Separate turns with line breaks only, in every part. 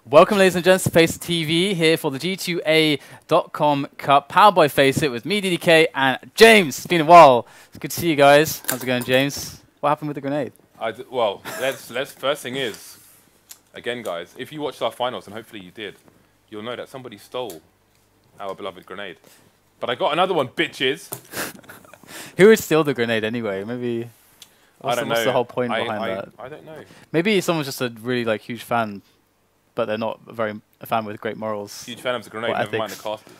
Welcome, ladies and gents, to FACEIT TV here for the G2A.com Cup, powered by FACEIT with me, DDK, and James. It's been a while. It's good to see you guys. How's it going, James? What happened with the grenade?
Well, let's. First thing is, again, guys, if you watched our finals, and hopefully you did, you'll know that somebody stole our beloved grenade. But I got another one, bitches.
Who would steal the grenade anyway? Maybe.
I don't know.
What's the whole point behind that?
I don't know.
Maybe someone's just a really huge fan, but they're not a fan with great morals.
Huge fan of the grenade, never mind the casters.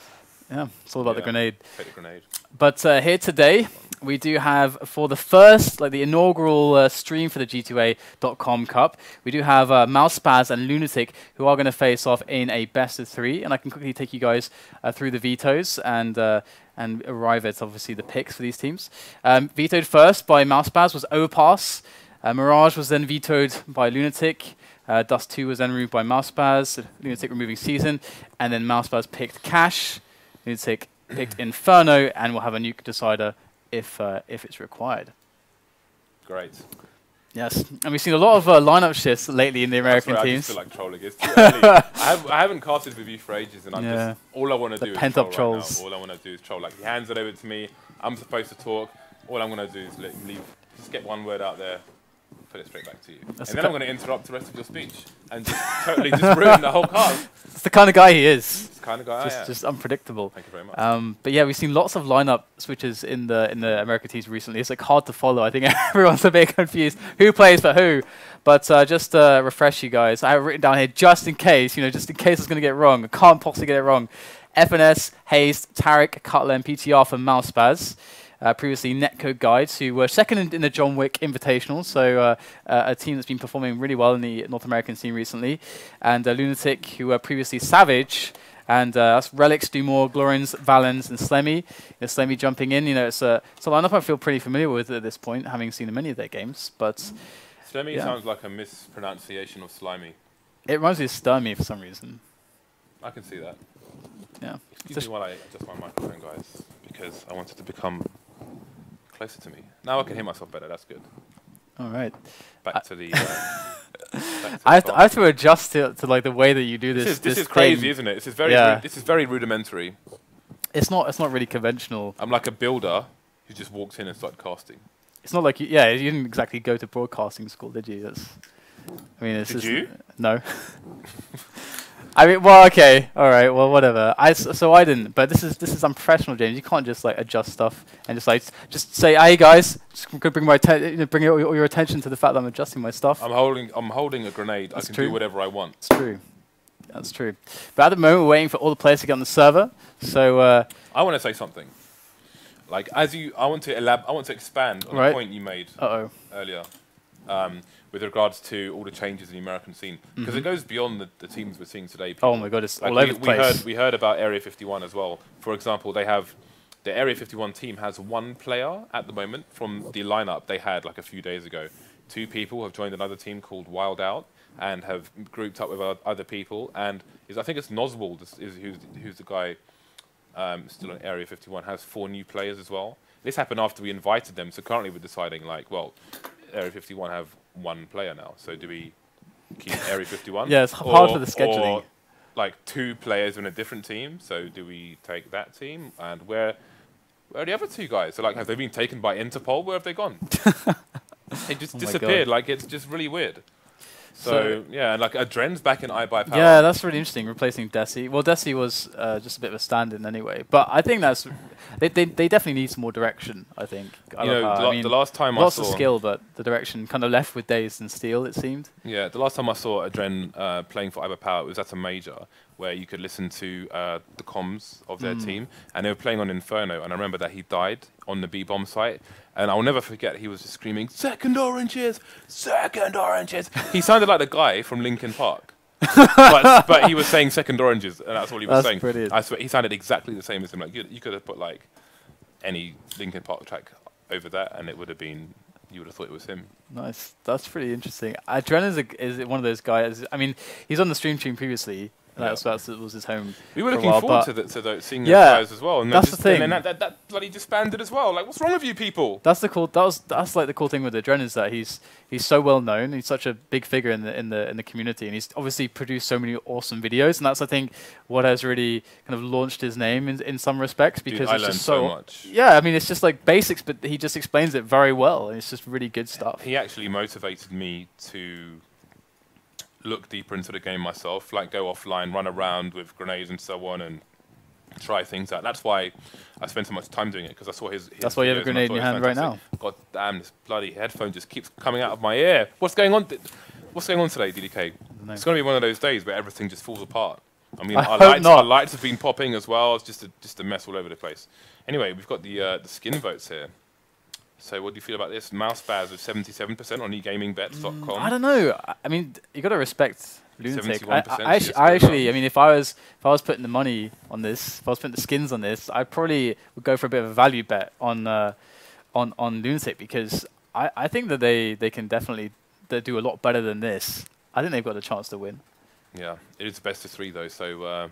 Yeah, it's all about the grenade.
Take the grenade.
But here today, we do have, for the first, the inaugural stream for the G2A.com Cup, we do have MouseSpaz and LunatiK, who are going to face off in a best of 3. And I can quickly take you guys through the vetoes and arrive at, obviously, the picks for these teams. Vetoed first by MouseSpaz was Overpass. Mirage was then vetoed by LunatiK. Dust 2 was then removed by MouseSpaz, LunatiK removing Season, and then MouseSpaz picked Cash, LunatiK picked Inferno, and we'll have a nuke decider if it's required.
Great.
Yes, and we've seen a lot of lineup shifts lately in the American teams.
I feel like trolling. It's too early. I haven't casted with you for ages, and I'm just all I want to do is
pent-up
troll
trolls.
Right now. All I want to do is troll. Like, he hands it over to me. I'm supposed to talk. All I'm going to do is just get one word out there. Put it straight back to you. And then I'm going to interrupt the rest of your speech and just totally just ruin the whole cast.
It's the kind of guy he is.
It's the kind of guy I am.
Just unpredictable.
Thank you very much.
But yeah, we've seen lots of lineup switches in the American teams recently. It's hard to follow. I think everyone's a bit confused who plays for who. But just to refresh you guys, I have written down here just in case, just in case it's going to get wrong. I can't possibly get it wrong. FNS, hazed, Tarik, Cutler, and PTR for MouseSpaz. Previously Netcode Guides, who were second in the John Wick Invitational, so a team that's been performing really well in the North American scene recently. And LunatiK, who were previously Savage, and that's Relyks, glorinsz, valens, and Slemmy. Slemmy jumping in, it's a lineup I feel pretty familiar with at this point, having seen many of their games. But
Slemmy sounds like a mispronunciation of slimy.
It reminds me of Sturmy for some reason.
I can see that.
Yeah.
Excuse me while I adjust my microphone, guys, because I wanted to become closer to me. Now I can hear myself better. That's good.
All right.
Back to the.
I have to adjust to the way that you do this.
This is crazy, isn't it? This is very. This is very rudimentary.
It's not really conventional.
I'm like a builder who just walked in and started casting.
It's not like you didn't exactly go to broadcasting school, did you?
Did you?
No. I mean, well, okay, all right, well, whatever. So I didn't, but this is unprofessional, James. You can't just adjust stuff and just say, hey guys, just bring bring all your attention to the fact that I'm adjusting my stuff.
I'm holding a grenade. I can do whatever I want.
It's true. That's true. But at the moment, we're waiting for all the players to get on the server. So
I want to say something. Like I want to expand on the point you made earlier. With regards to all the changes in the American scene, because it goes beyond the teams we're seeing today.
Oh my God, it's all over the place.
We heard about Area 51 as well. For example, the Area 51 team has one player at the moment from the lineup they had a few days ago. 2 people have joined another team called Wild Out and have grouped up with other people. And I think it's Noswald who's the guy still in Area 51, has 4 new players as well. This happened after we invited them, so currently we're deciding Area 51 have 1 player now. So do we keep Area 51?
Yeah, it's hard for the scheduling.
Or 2 players in a different team. So do we take that team? And where are the other 2 guys? So have they been taken by Interpol? Where have they gone? They just disappeared. It's just really weird. So yeah, and Adren's back in iBuyPower.
Yeah, that's really interesting, replacing Desi. Well, Desi was just a bit of a stand-in anyway, but I think they definitely need some more direction. I think.
The last time
lots of skill, but the direction kind of left with Dazed and Steel, it seemed.
Yeah, the last time I saw Adren playing for iBuyPower was at a major where you could listen to the comms of their team, and they were playing on Inferno, and I remember that he died on the B-bomb site. And I'll never forget, he was just screaming, "Second oranges! Second oranges!" He sounded like the guy from Linkin Park. but he was saying second oranges, and that's all he was saying.
Brilliant.
I swear, he sounded exactly the same as him. You could have put any Linkin Park track over that, and it would have been, you would have thought it was him.
Nice. That's pretty interesting. Adren is one of those guys. I mean, he's on the stream previously, That was his home.
We were
for a
looking
while,
forward
but
to seeing those
Yeah,
guys as well. And
that's the thing.
And then that bloody disbanded as well. Like, what's wrong with you people?
That's like the cool thing with the Adren is that he's so well known. He's such a big figure in the community, and he's obviously produced so many awesome videos. And that's, I think, what has really kind of launched his name in some respects, because
Dude, I
it's
learned
just
so much.
Yeah, I mean, it's just like basics, but he just explains it very well, and it's just really good stuff.
He actually motivated me to look deeper into the game myself, like go offline, run around with grenades and so on, and try things out. That's why I spent so much time doing it, because I saw his
That's why you have a grenade in your hand right now.
God damn, this bloody headphone just keeps coming out of my ear. What's going on? What's going on today, DDK? It's going to be one of those days where everything just falls apart. I mean, our lights have been popping as well. It's just a mess all over the place. Anyway, we've got the skin votes here. So what do you feel about this? MouseSpaz with 77% on egamingbets.com.
I don't know. I mean, you got to respect LunatiK. I mean, if I was putting the money on this, if I was putting the skins on this, I probably would go for a bit of a value bet on LunatiK, because I think that they can definitely do a lot better than this. I think they've got a chance to win.
Yeah, it is best of 3 though, so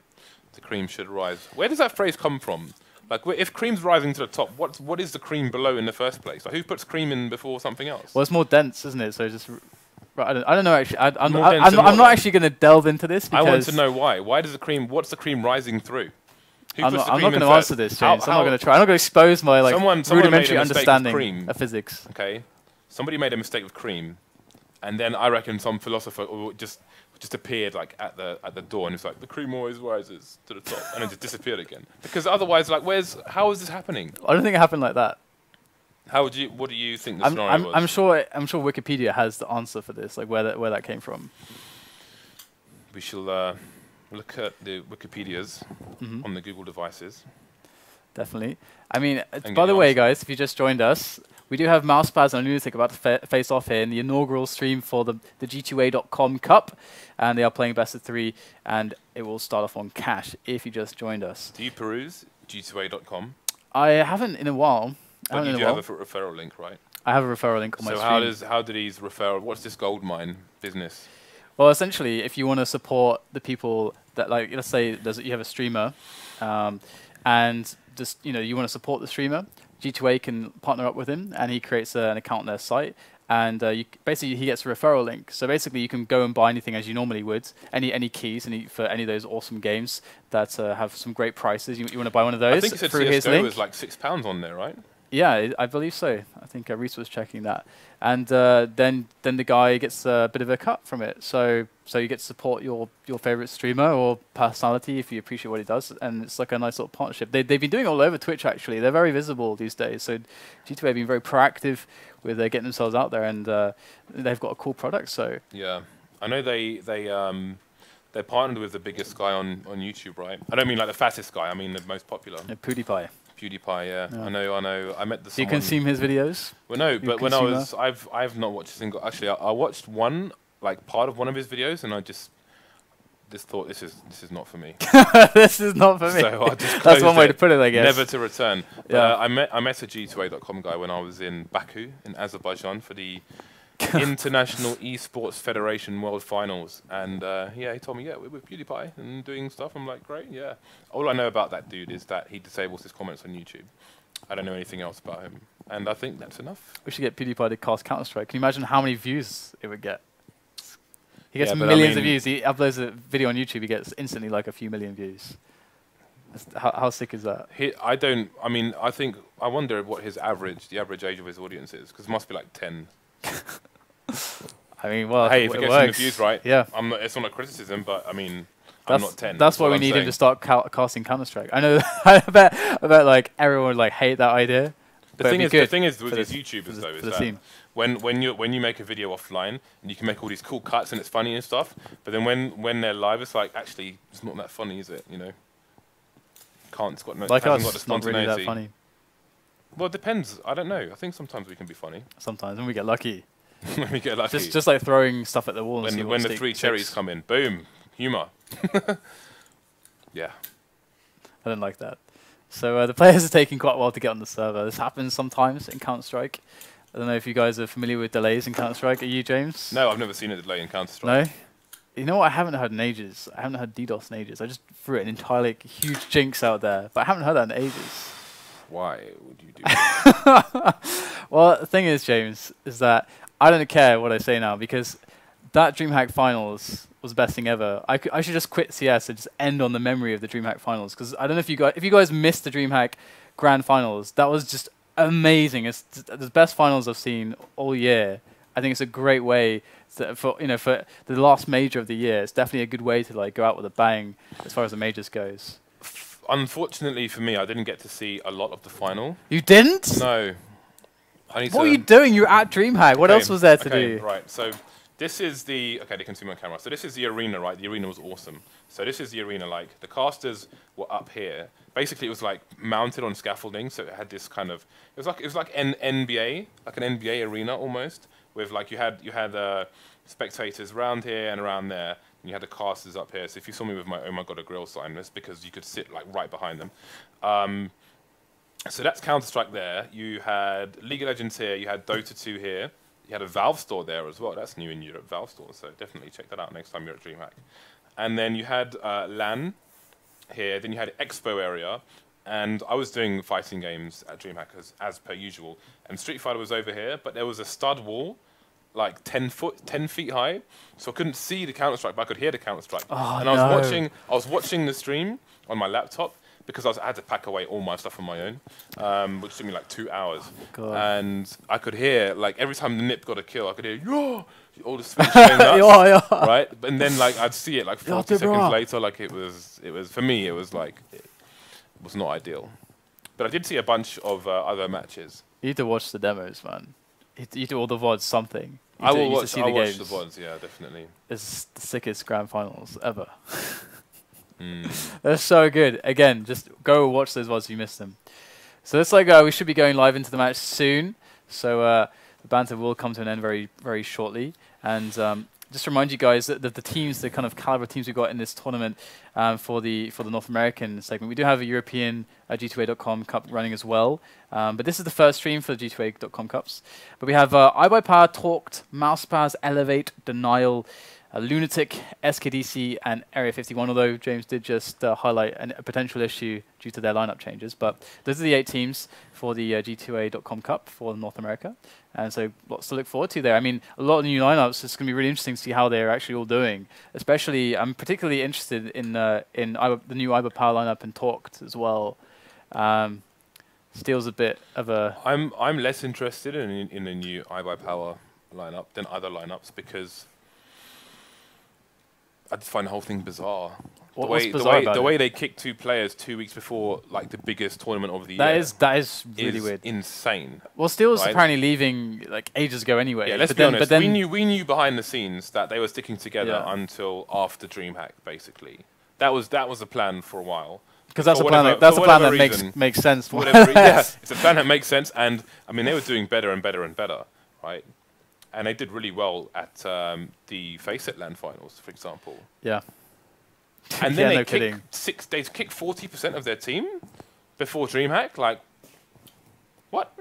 the cream should rise. Where does that phrase come from? Like, if cream's rising to the top, what is the cream below in the first place? Like, who puts cream in before something else?
Well, it's more dense, isn't it? So just, I don't know actually. I'm not actually going to delve into this.
I want to know why. Why does the cream? What's the cream rising through?
I'm not going to answer this, James. I'm not going to try. I'm not going to expose my rudimentary understanding of physics.
Okay, somebody made a mistake with cream, and then I reckon some philosopher just appeared like at the door, and it's like the cream always rises to the top, and then just disappeared again. Because otherwise, like, how is this happening?
I don't think it happened like that.
What do you think the scenario was?
I'm sure Wikipedia has the answer for this, like where that came from.
We shall look at the Wikipedias on the Google devices. Definitely.
I mean, by the way, guys, if you just joined us, we do have MouseSpaz and LunatiK about to face off here in the inaugural stream for the G2A.com Cup, and they are playing best of 3, and it will start off on cash if you just joined us.
Do you peruse G2A.com?
I haven't in a while.
But you do have a referral link, right?
I have a referral link on my stream.
So how do these referral? What's this gold mine business?
Well, essentially, if you want to support the people that, like, let's say you have a streamer, and just you want to support the streamer, G2A can partner up with him, and he creates an account on their site, and basically he gets a referral link. So basically, you can go and buy anything as you normally would, any keys, for any of those awesome games that have some great prices. You want to buy one of those?
I think it said
through his link.
was like £6 on there, right?
Yeah, I believe so. I think Reese was checking that, and then the guy gets a bit of a cut from it. So you get to support your favorite streamer or personality if you appreciate what he does, and it's like a nice little partnership. They've been doing it all over Twitch actually. They're very visible these days. So G2A have been very proactive with getting themselves out there, and they've got a cool product. So
yeah, I know they're partnered with the biggest guy on YouTube, right? I don't mean like the fattest guy. I mean the most popular.
Yeah, PewDiePie.
PewDiePie, yeah. I know. I met the.
Do you consume his videos?
Well, no, but when I've not watched a single. Actually, I watched one, like part of one of his videos, and I just thought this is not for me.
This is not for me.
So I just
that's one way to put it, I guess.
Never to return. Yeah. I met a G2A.com guy when I was in Baku in Azerbaijan for the International Esports Federation World Finals, and yeah, he told me, yeah, we're with PewDiePie and doing stuff. I'm like, great, yeah. All I know about that dude is that he disables his comments on YouTube. I don't know anything else about him, and I think that's enough.
We should get PewDiePie to cast Counter-Strike. Can you imagine how many views it would get? He gets millions of views. He uploads a video on YouTube, he gets instantly like a few million views. How sick is that?
I wonder what the average age of his audience is, because it must be like 10.
I mean, well,
hey, if it gets some views, right?
Yeah.
It's not a criticism, but I mean, I'm not 10.
That's why we need him to start casting Counter-Strike. I know. I bet like everyone would like hate that idea.
The thing is with these YouTubers though is that when you make a video offline and you can make all these cool cuts and it's funny and stuff, but then when they're live, it's like actually it's not that funny, is it? It's got no.
Like
hasn't
us,
got the spontaneity.
Not really that funny.
Well, it depends. I don't know. I think sometimes we can be funny.
Sometimes, when we get lucky.
When we get lucky.
Just like throwing stuff at the wall.
When the 3 cherries come in, boom, humor. Yeah.
I don't like that. So the players are taking quite a while to get on the server. This happens sometimes in Counter-Strike. I don't know if you guys are familiar with delays in Counter-Strike. Are you, James?
No, I've never seen a delay in Counter-Strike.
No? You know what I haven't heard in ages? I haven't heard DDoS in ages. I just threw an entirely huge jinx out there, but I haven't heard that in ages.
Why would you do that?
Well, the thing is, James, is that I don't care what I say now because that DreamHack Finals was the best thing ever. I should just quit CS and just end on the memory of the DreamHack Finals because I don't know if you guys missed the DreamHack Grand Finals. That was just amazing. It's the best finals I've seen all year. I think it's a great way for the last major of the year. It's definitely a good way to like go out with a bang as far as the majors goes.
Unfortunately for me, I didn't get to see a lot of the final.
You didn't?
No.
What were you doing? You were at DreamHack. What else was there to do?
Right. So this is the they can see my camera. So this is the arena, right? The arena was awesome. So this is the arena. Like the casters were up here. Basically, it was like mounted on scaffolding. So it had this kind of it was like an NBA, like an NBA arena almost. With like you had spectators around here and around there. And you had the casters up here. So if you saw me with my "Oh my God, a grill" sign, that's because you could sit like right behind them. So that's Counter-Strike there. You had League of Legends here. You had Dota 2 here. You had a Valve store there as well. That's new in Europe, Valve store. So definitely check that out next time you're at DreamHack. And then you had LAN here. Then you had Expo area. And I was doing fighting games at DreamHack as per usual. And Street Fighter was over here, but there was a stud wall, like 10 feet high. So I couldn't see the Counter-Strike, but I could hear the Counter-Strike.
Oh,
and I was watching the stream on my laptop. Because I had to pack away all my stuff on my own, which took me like 2 hours.
God.
And I could hear, like, every time the Nip got a kill, I could hear, yo, all the Switch going nuts, right? And then, like, I'd see it, like, 40 seconds later, like, it was, for me, it was, like, it was not ideal. But I did see a bunch of other matches.
You need to watch the demos, man. You need to all the VODs, something.
I'll watch the VODs, yeah, definitely.
It's the sickest grand finals ever. They're so good. Again, just go watch those VODs if you missed them. So it's like we should be going live into the match soon. So the banter will come to an end very, very shortly. And just to remind you guys that the teams, the kind of caliber teams we've got in this tournament for the North American segment, we do have a European G2A.com Cup running as well. But this is the first stream for the G2A.com Cups. But we have iBuyPower, Talked, MouseSpaz, Elevate, Denial, LunatiK, SKDC, and Area 51, although James did just highlight a potential issue due to their lineup changes. But those are the 8 teams for the G2A.com Cup for North America. And so lots to look forward to there. I mean, a lot of new lineups. It's going to be really interesting to see how they're actually all doing. Especially, I'm particularly interested in the new iBuyPower lineup and Talked as well. Steel's a bit of a...
I'm less interested in the new iBuyPower lineup than other lineups because... I just find the whole thing bizarre. The way they kick 2 players 2 weeks before like the biggest tournament of the year.
That is really weird.
Insane.
Well, Steel's apparently leaving like ages ago anyway.
Yeah, let's be honest. We knew behind the scenes that they were sticking together until after DreamHack, basically. That was a plan for a while.
Because that's a plan that makes sense. For
yeah, it's a plan that makes sense, and I mean they were doing better and better and better, right? And they did really well at the FACEIT LAN finals, for example.
Yeah.
And then they kicked 40% of their team before DreamHack. Like, what?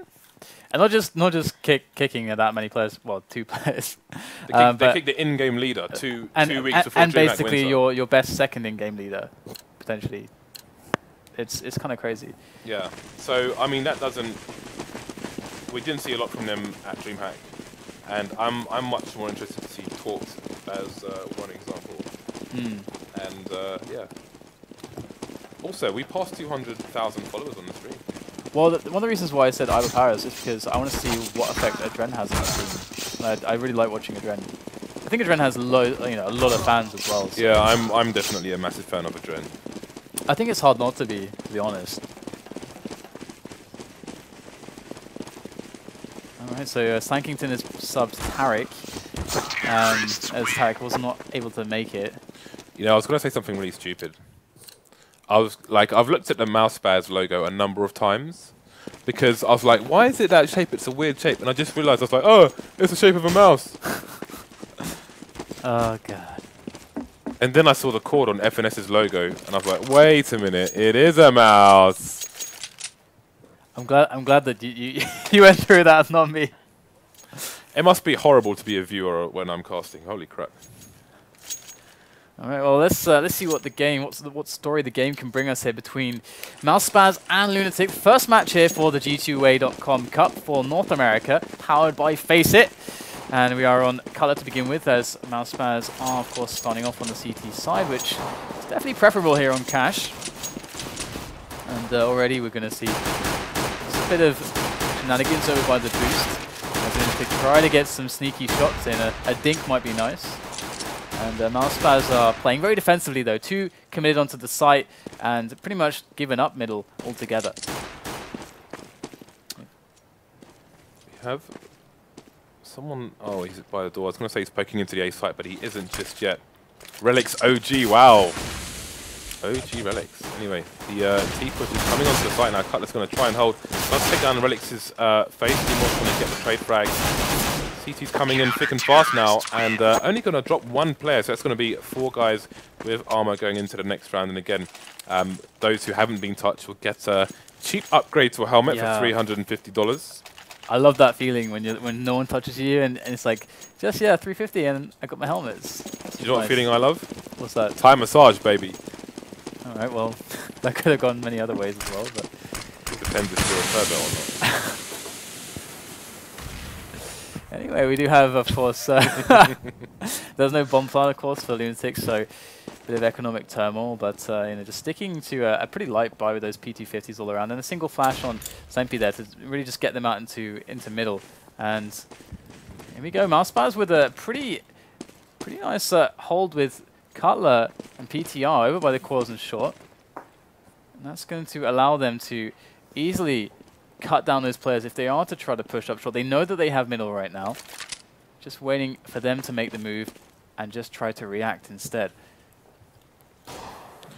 And not just kicking that many players. Well, 2 players.
They kicked the in-game leader 2 weeks before DreamHack.
And basically your best second in-game leader, potentially. It's kind of crazy.
Yeah. So I mean that doesn't. We didn't see a lot from them at DreamHack. And I'm much more interested to see Talked as one example. And yeah. Also, we passed 200,000 followers on the stream.
Well, one of the reasons why I said iBuyPower is because I want to see what effect Adren has on the team. I really like watching Adren. I think Adren has a lot of fans as well. So
yeah, I'm definitely a massive fan of Adren.
I think it's hard not to be honest. Alright, so Slankington is subbed Tarik, as Tarik was not able to make it.
You know, I was going to say something really stupid. I've looked at the MouseSpaz logo a number of times, because I was like, why is it that shape? It's a weird shape. And I just realized, I was like, oh, it's the shape of a mouse.
Oh, God.
And then I saw the cord on FNS's logo, and I was like, wait a minute, it is a mouse.
I'm glad that you went through that, not me.
It must be horrible to be a viewer when I'm casting. Holy crap.
All right, well, let's see what the game, what story the game can bring us here between MouseSpaz and LunatiK. First match here for the G2A.com Cup for North America, powered by FACEIT. And we are on Cutler to begin with, as MouseSpaz are, of course, starting off on the CT side, which is definitely preferable here on Cash. And already we're going to see just a bit of shenanigans over by the boost. As LunatiK try to get some sneaky shots in. A dink might be nice. And MouseSpaz are playing very defensively, though. 2 committed onto the site and pretty much given up middle altogether.
We have someone... Oh, he's by the door. I was going to say he's poking into the A site, but he isn't just yet. Relyks OG, wow. OG Relyks. Anyway, the T-push is coming onto the site now. Cutler's going to try and hold. Let's take down Relyks' face. He wants to get the trade frag. CT's coming in thick and fast now, and only going to drop 1 player, so that's going to be 4 guys with armor going into the next round. And again, those who haven't been touched will get a cheap upgrade to a helmet for $350.
I love that feeling when no one touches you, and it's like, just, yeah, $350, and I got my helmets.
You know what feeling I love?
What's that?
Thai massage, baby.
All right, well, that could have gone many other ways as well, but...
It depends if you're a pervert or not.
Anyway, we do have, of course, there's no bomb plant, of course, for LunatiK, so a bit of economic turmoil, but you know, just sticking to a pretty light buy with those P250s all around, and a single flash on Slemmy there to really just get them out into middle. And here we go, MouseSpaz with a pretty nice hold with Cutler and PTR over by the coils and short, and that's going to allow them to easily cut down those players if they are to try to push up short. They know that they have middle right now. Just waiting for them to make the move and just try to react instead.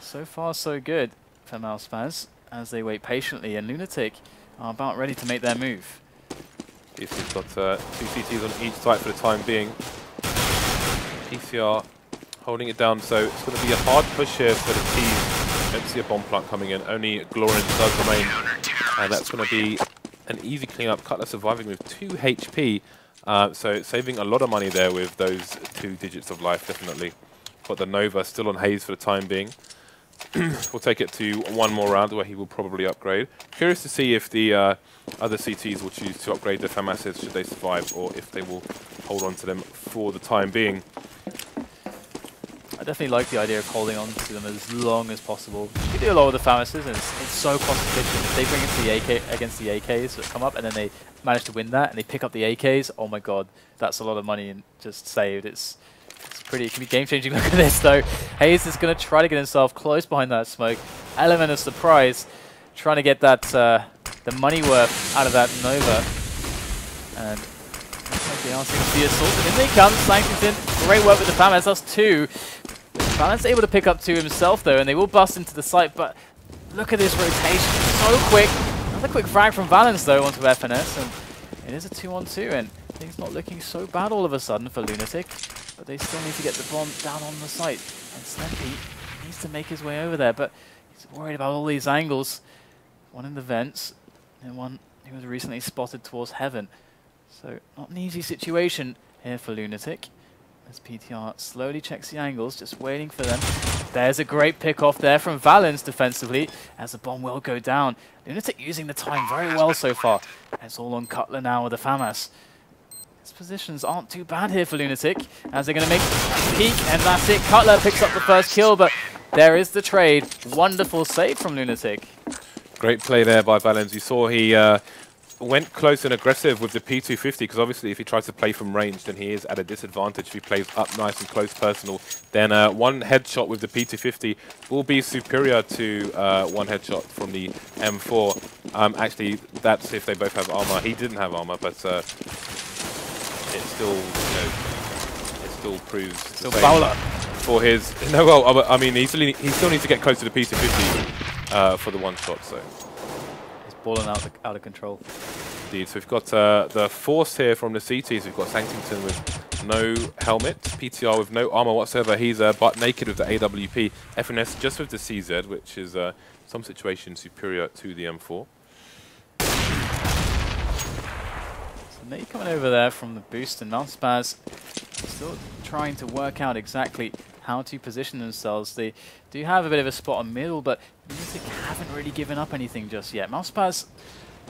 So far, so good for MouseSpaz as they wait patiently, and LunatiK are about ready to make their move.
He's got 2 CTs on each side for the time being. PCR holding it down, so it's going to be a hard push here for the team. Don't see a bomb plant coming in. Only glorinsz does remain. And that's going to be an easy cleanup. Cutler surviving with 2 HP. So saving a lot of money there with those 2 digits of life, definitely. Got the Nova still on hazed for the time being. We'll take it to 1 more round where he will probably upgrade. Curious to see if the other CTs will choose to upgrade their FAMASs should they survive, or if they will hold on to them for the time being.
I definitely like the idea of holding on to them as long as possible. You can do a lot with the FAMASs, and it's so cost efficient. If they bring it to the AK against the AKs that come up, and then they manage to win that, and they pick up the AKs, oh my god, that's a lot of money and just saved. It's pretty, it can be game changing. Look at this though. hazed is going to try to get himself close behind that smoke. Element of surprise, trying to get that the money worth out of that Nova. And they are seem to be assaulted. In they come, Sanctington, great work with the FAMAS, that's 2. Valens able to pick up 2 himself though, and they will bust into the site, but look at this rotation, so quick. Another quick frag from Valens though onto FNS, and it is a 2-on-2, and things not looking so bad all of a sudden for LunatiK, but they still need to get the bomb down on the site, and Slemmy needs to make his way over there, but he's worried about all these angles. One in the vents, and one who was recently spotted towards heaven. So not an easy situation here for LunatiK. As PTR slowly checks the angles, just waiting for them. There's a great pick off there from Valens defensively, as the bomb will go down. LunatiK using the time very well so far. It's all on Cutler now with the FAMAS. His positions aren't too bad here for LunatiK, as they're going to make a peek, and that's it. Cutler picks up the first kill, but there is the trade. Wonderful save from LunatiK.
Great play there by Valens. You saw he went close and aggressive with the P250, because obviously if he tries to play from range, then he is at a disadvantage. If he plays up nice and close personal, then 1 headshot with the P250 will be superior to 1 headshot from the M4. Actually, that's if they both have armor. He didn't have armor, but it still, you know, it still proves
still Bowler
for his. No, well, I mean, he still needs to get close to the P250 for the 1 shot. So.
Balling out of control.
Indeed. So we've got the force here from the CTs. We've got Sanctington with no helmet, PTR with no armor whatsoever. He's butt naked with the AWP. FNS just with the CZ, which is some situation superior to the M4.
So Nate coming over there from the boost, and MouseSpaz still trying to work out exactly how to position themselves. They do have a bit of a spot on middle, but LunatiK haven't really given up anything just yet. MouseSpaz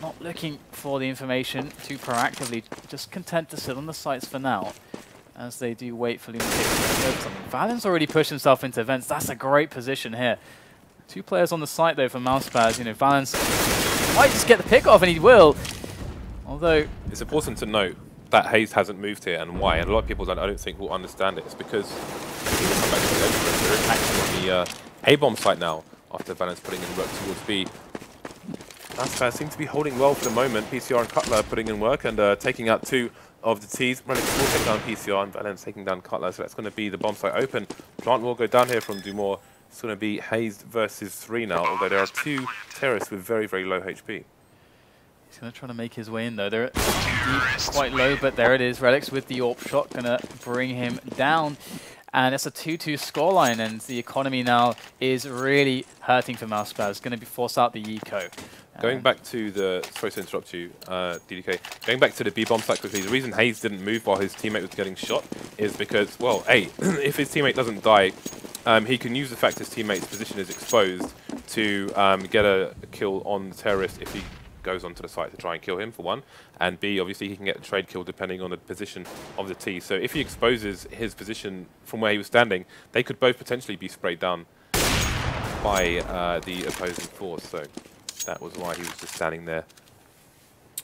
not looking for the information too proactively, just content to sit on the sites for now, as they do wait for LunatiK to go for something. Valens already pushed himself into vents. That's a great position here. 2 players on the site though for MouseSpaz. You know, Valens might just get the pick off, and he will. Although
it's important to note that hazed hasn't moved here, and why. And a lot of people I don't think will understand it. It's because there is action on the A-bomb site now after Valens putting in work towards B. MouseSpaz seem to be holding well for the moment. PCR and Cutler putting in work and taking out 2 of the T's. Relyks will take down PCR and Valens taking down Cutler, so that's going to be the bomb site open. Plant will go down here from Dumore. It's going to be hazed versus 3 now, although there are 2 terrorists with very, very low HP.
He's going to try to make his way in though. They're quite low, but there it is. Relyks with the AWP shot, going to bring him down. And it's a 2-2 scoreline, and the economy now is really hurting for MouseSpaz. Going to be forced out the eco.
Going back to the, sorry to interrupt you, DDK. Going back to the B-bomb site quickly, the reason hazed didn't move while his teammate was getting shot is because, well, A, if his teammate doesn't die, he can use the fact his teammate's position is exposed to get a kill on the terrorist if he goes onto the site to try and kill him, for one. And B, obviously, he can get a trade kill depending on the position of the T. So if he exposes his position from where he was standing, they could both potentially be sprayed down by the opposing force. So that was why he was just standing there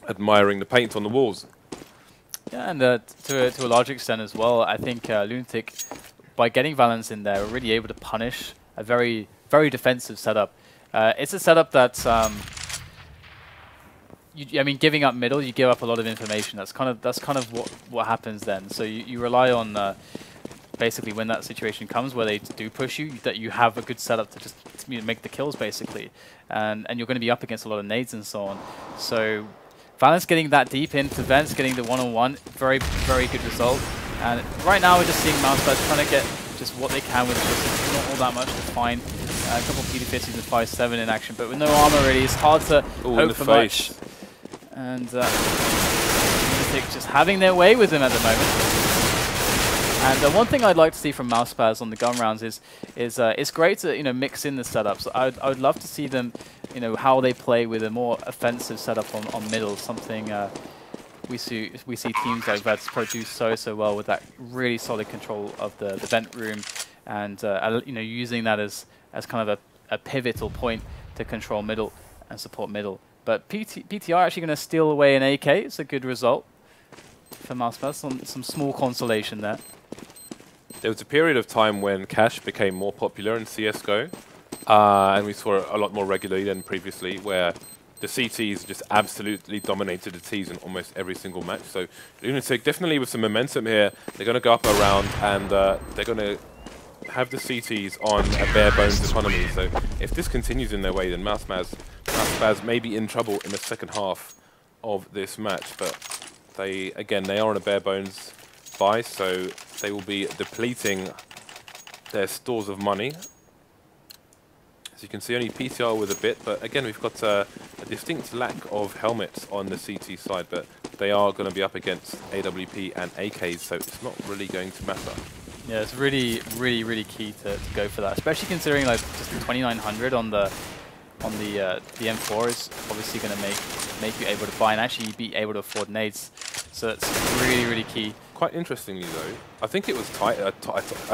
admiring the paint on the walls.
Yeah, and to a large extent as well, I think LunatiK, by getting Valens in there, are really able to punish a very, very defensive setup. It's a setup that's, I mean, giving up middle, you give up a lot of information. That's kind of what happens then. So you rely on basically when that situation comes where they do push you, that you have a good setup to just make the kills basically, and you're going to be up against a lot of nades and so on. So Valens getting that deep into vents, getting the one-on-one, very, very good result. And right now we're just seeing MouseSpaz trying to get just what they can with this. Not all that much to find. A couple of PD50s and 5-7 in action, but with no armor really, it's hard to hope for much. And LunatiK just having their way with him at the moment. And one thing I'd like to see from MouseSpaz on the gun rounds is it's great to mix in the setups. I would love to see them how they play with a more offensive setup on middle. Something we see teams like Vets produce so well with that really solid control of the vent room, and using that as kind of a pivotal point to control middle and support middle. But PTR actually going to steal away an AK. It's a good result for MouseSpaz. Some small consolation there.
There was a period of time when Cash became more popular in CSGO, and we saw it a lot more regularly than previously, where the CTs just absolutely dominated the Ts in almost every single match. So LunatiK definitely with some momentum here. They're going to go up around, and they're going to have the CTs on a bare bones economy. So if this continues in their way, then MouseSpaz may be in trouble in the second half of this match. But they are on a bare bones buy, so they will be depleting their stores of money. As you can see, only PCR with a bit, but again, we've got a distinct lack of helmets on the CT side, but they are going to be up against AWP and AKs, so it's not really going to matter.
Yeah, it's really, really, really key to go for that, especially considering like just the 2900 on the M4 is obviously going to make you able to buy and actually be able to afford nades. So it's really, really key.
Quite interestingly, though, I think it was a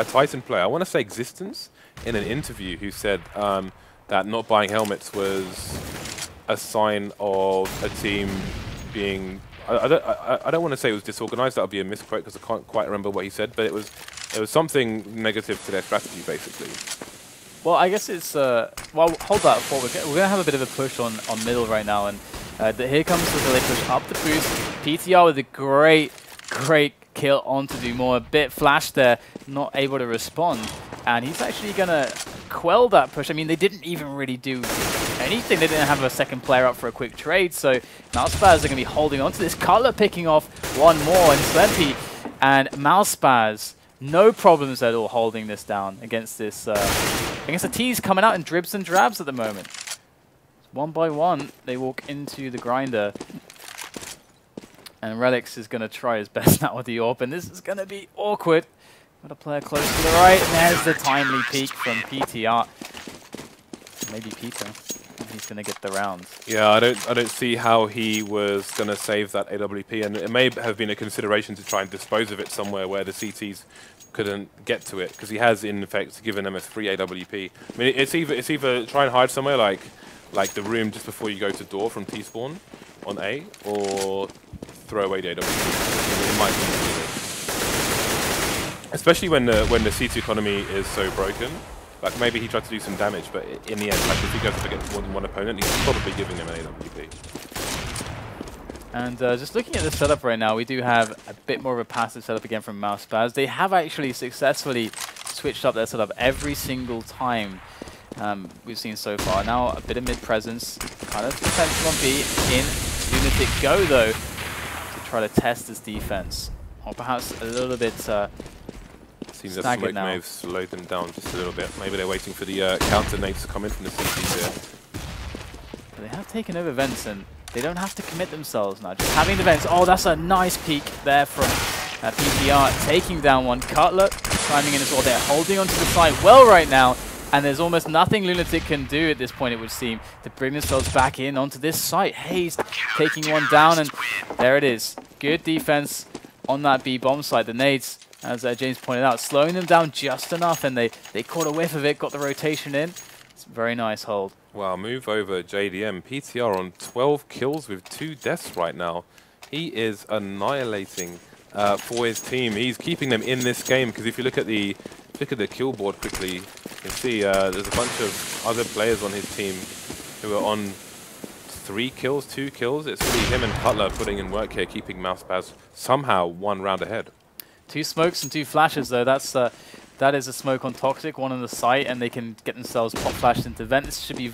Titan player, I want to say Existence, in an interview who said that not buying helmets was a sign of a team being... I don't want to say it was disorganized, that would be a misquote because I can't quite remember what he said, but it was something negative to their strategy, basically.
Well, I guess it's... well, hold that thought. We're going to have a bit of a push on middle right now, and here comes the delay push up the boost. PTR with a great kill onto Dumore. A bit flash there, not able to respond. And he's actually going to quell that push. I mean, they didn't even really do anything. They didn't have a second player up for a quick trade. So MouseSpaz are going to be holding on to this. Cutler picking off one more, and Slemmy and MouseSpaz, no problems at all holding this down against this. Against the T's coming out in dribs and drabs at the moment. One by one, they walk into the grinder. And Relyks is going to try his best now with the AWP, and this is going to be awkward. Got a player close to the right, and there's the timely peek from PTR. Maybe Peter. He's going to get the rounds.
Yeah, I don't see how he was going to save that AWP, and it may have been a consideration to try and dispose of it somewhere where the CTs couldn't get to it, because he has in effect given them a free AWP. I mean, it's either try and hide somewhere like the room just before you go to door from T spawn on A, or throw away the AWP. It might be needed. Especially when the CT economy is so broken. Like, maybe he tried to do some damage, but in the end, like, if he goes up against more than one opponent, he's probably giving them an AWP.
And just looking at the setup right now, we do have a bit more of a passive setup again from MouseSpaz. They have actually successfully switched up their setup every single time we've seen so far. Now a bit of mid presence, kind of defensive on B. In LunatiK go though to try to test this defense, or perhaps a little bit.
Seems that smoke may have slowed them down just a little bit. Maybe they're waiting for the counter nades to come in from the CTs here.
But they have taken over vents and they don't have to commit themselves now. Just having the vents. Oh, that's a nice peek there from PTR, taking down one. Cutler climbing in as well. They're holding onto the side well right now. And there's almost nothing LunatiK can do at this point, it would seem, to bring themselves back in onto this site. Hazed taking one down, and there it is. Good defense on that B bomb site. The nades, as James pointed out, slowing them down just enough, and they caught a whiff of it, got the rotation in. It's a very nice hold.
Wow, move over JDM. PTR on 12 kills with 2 deaths right now. He is annihilating for his team. He's keeping them in this game, because if you look at the kill board quickly, you can see there's a bunch of other players on his team who are on 3 kills, 2 kills. It's really him and Cutler putting in work here, keeping MouseSpaz somehow 1 round ahead.
2 smokes and 2 flashes though. That is a smoke on Toxic, one on the site, and they can get themselves pop flashed into vent. This should be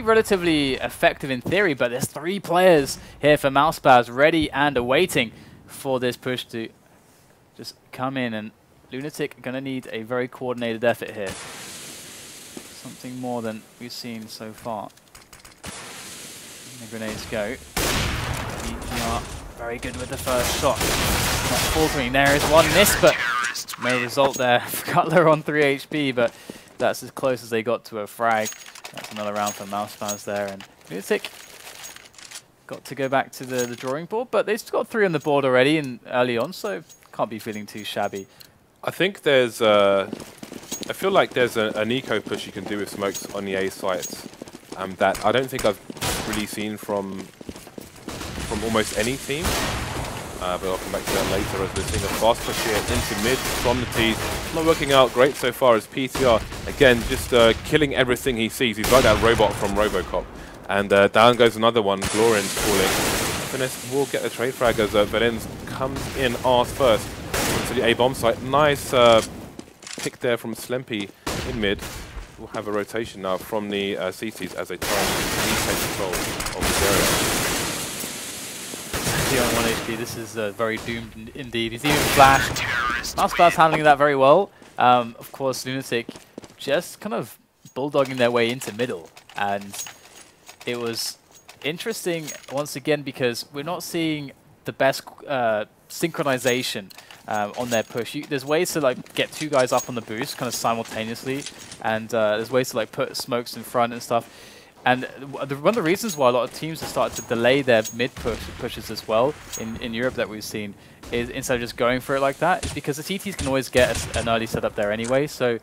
relatively effective in theory, but there's 3 players here for MouseSpaz ready and awaiting for this push to just come in, and LunatiK gonna need a very coordinated effort here. Something more than we've seen so far. And the grenades go. PTR very good with the first shot. Not faltering. There is one miss, but no result there. Cutler on 3 HP, but that's as close as they got to a frag. That's another round for MouseSpaz there, and LunatiK got to go back to the drawing board, but they've got 3 on the board already and early on, so can't be feeling too shabby.
I think there's I feel like there's an eco push you can do with smokes on the A sites that I don't think I've really seen from almost any team. But I'll come back to that later, as we're seeing a fast push here into mid from the T's. Not working out great so far as PTR, again, just killing everything he sees. He's like that robot from RoboCop. And down goes another one, glorinsz falling. FNS will get the trade frag as valens comes in arse first to the A bomb site. Nice pick there from Slemmy in mid. We'll have a rotation now from the CTs as they try and retake control of this area.
On 1 HP, this is very doomed indeed. He's even flashed. MouseSpaz handling that very well. Of course, LunatiK just kind of bulldogging their way into middle, and it was interesting once again because we're not seeing the best synchronization on their push. There's ways to like get 2 guys up on the boost kind of simultaneously, and there's ways to like put smokes in front and stuff. And one of the reasons why a lot of teams have started to delay their mid pushes as well in Europe that we've seen is, instead of just going for it like that, is because the CTs can always get an early setup there anyway. So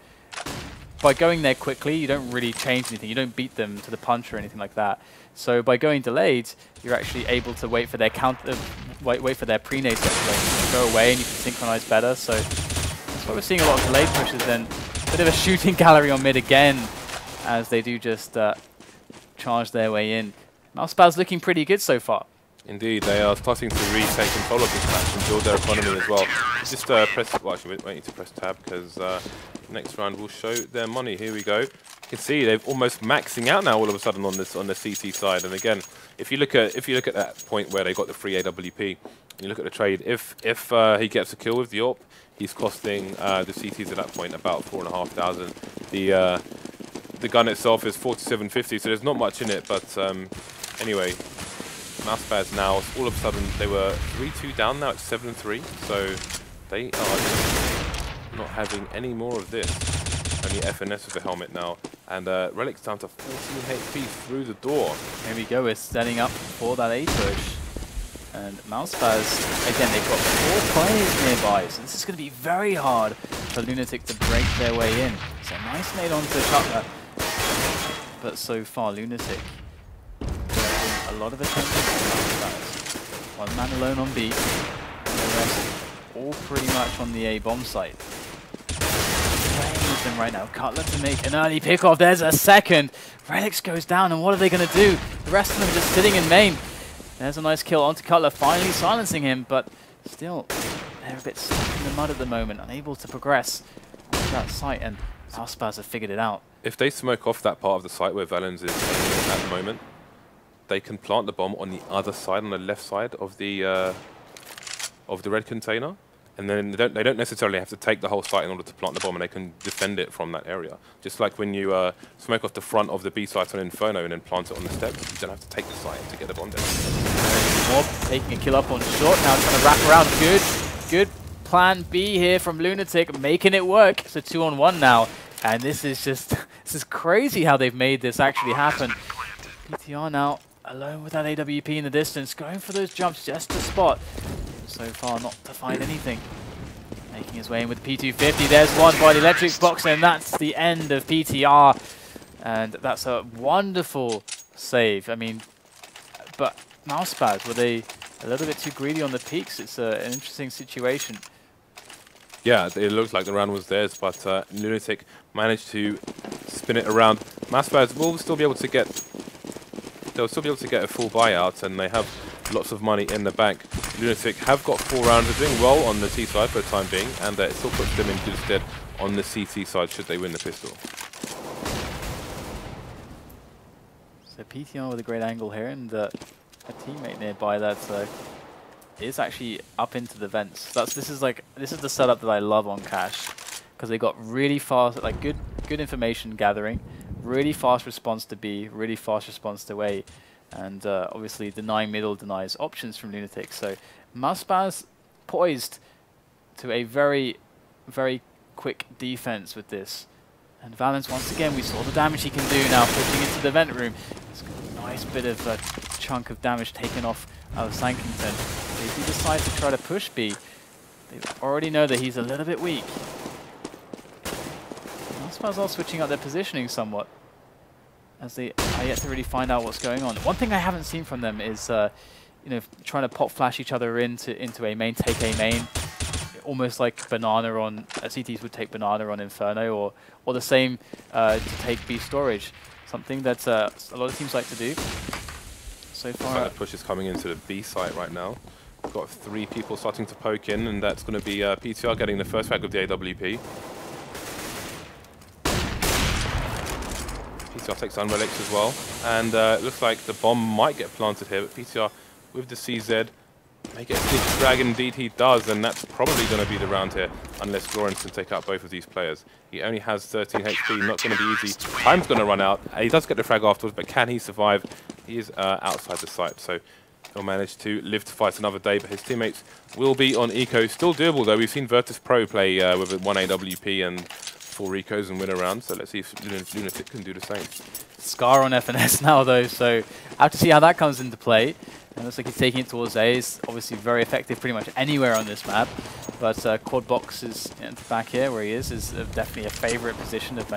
by going there quickly, you don't really change anything. You don't beat them to the punch or anything like that. So by going delayed, you're actually able to wait for their wait for their pre-nade to go away, and you can synchronize better. So that's why we're seeing a lot of delayed pushes. Then a bit of a shooting gallery on mid again, as they do just charge their way in. MouseSpaz looking pretty good so far.
Indeed, they are starting to retake control of this match and build their economy as well. Just press, well actually we need to press tab because next round will show their money. Here we go. You can see they've almost maxing out now all of a sudden on the CT side. And again, if you look at that point where they got the free AWP, you look at the trade. If he gets a kill with the AWP, he's costing the CTs at that point about 4,500. The gun itself is 4750, so there's not much in it. But anyway, MouseSpaz now, all of a sudden, they were 3-2 down, now it's 7-3. So they are not having any more of this. Only FNS with the helmet now. And Relyks down to 14 HP through the door.
Here we go, we're setting up for that A push. And MouseSpaz, again, they've got 4 players nearby, so this is going to be very hard for LunatiK to break their way in. So nice nade onto Cutler. But so far, LunatiK getting a lot of attention from MouseSpaz. 1 man alone on B, and the rest all pretty much on the A bomb site. Playing with them right now. Cutler to make an early pickoff. There's a second. Relyks goes down, and what are they going to do? The rest of them are just sitting in main. There's a nice kill onto Cutler, finally silencing him, but still, they're a bit stuck in the mud at the moment, unable to progress to that site, and MouseSpaz have figured it out.
If they smoke off that part of the site where valens is at the moment, they can plant the bomb on the other side, on the left side of the red container, and then they don't necessarily have to take the whole site in order to plant the bomb, and they can defend it from that area. Just like when you smoke off the front of the B site on Inferno and then plant it on the steps, you don't have to take the site to get the bomb down.
Mob taking a kill up on short, now trying to wrap around. Good plan B here from LunatiK, making it work. It's a 2-on-1 now, and this is crazy how they've made this actually happen. PTR now alone with that AWP in the distance, going for those jumps just to spot. So far not to find anything. Making his way in with P250. There's one by the electric box, and that's the end of PTR. And that's a wonderful save. I mean, but MouseSpaz, were they a little bit too greedy on the peaks? It's an interesting situation.
Yeah, it looked like the round was theirs, but LunatiK managed to spin it around. MouseSpaz will still be able to get a full buyout, and they have lots of money in the bank. LunatiK have got 4 rounds. They're doing well on the T side for the time being, and it still puts them in good stead on the CT side should they win the pistol.
So PTR with a great angle here, and a teammate nearby that is actually up into the vents. This is the setup that I love on Cash, because they got really fast, like good information gathering, really fast response to B, really fast response to A. And obviously denying middle denies options from LunatiK. So MouseSpaz poised to a very, very quick defense with this. And valens, once again, we saw the damage he can do now, pushing into the vent room. It's got a nice bit of a chunk of damage taken off out of Sankington. If he decides to try to push B, they already know that he's a little bit weak. MouseSpaz are switching up their positioning somewhat, as they are yet to really find out what's going on. One thing I haven't seen from them is, trying to pop flash each other into a main, take a main, almost like banana on CTs would take banana on Inferno, or the same to take B storage. Something that a lot of teams like to do. So far,
the push is coming into the B site right now. We've got 3 people starting to poke in, and that's going to be PTR getting the first frag of the AWP. PTR takes down Relyks as well, and it looks like the bomb might get planted here, but PTR with the CZ may get a big frag. Indeed he does, and that's probably going to be the round here, unless glorinsz can take out both of these players. He only has 13 HP, not going to be easy. Time's going to run out. He does get the frag afterwards, but can he survive? He is outside the site, so he'll manage to live to fight another day, but his teammates will be on eco. Still doable though. We've seen Virtus Pro play with 1 AWP and 4 recos and win a round, so let's see if LunatiK can do the same. Scar
on FNS now though, so I have to see how that comes into play. It looks like he's taking it towards A. He's obviously very effective pretty much anywhere on this map, but quad box is back here where he is definitely a favorite position of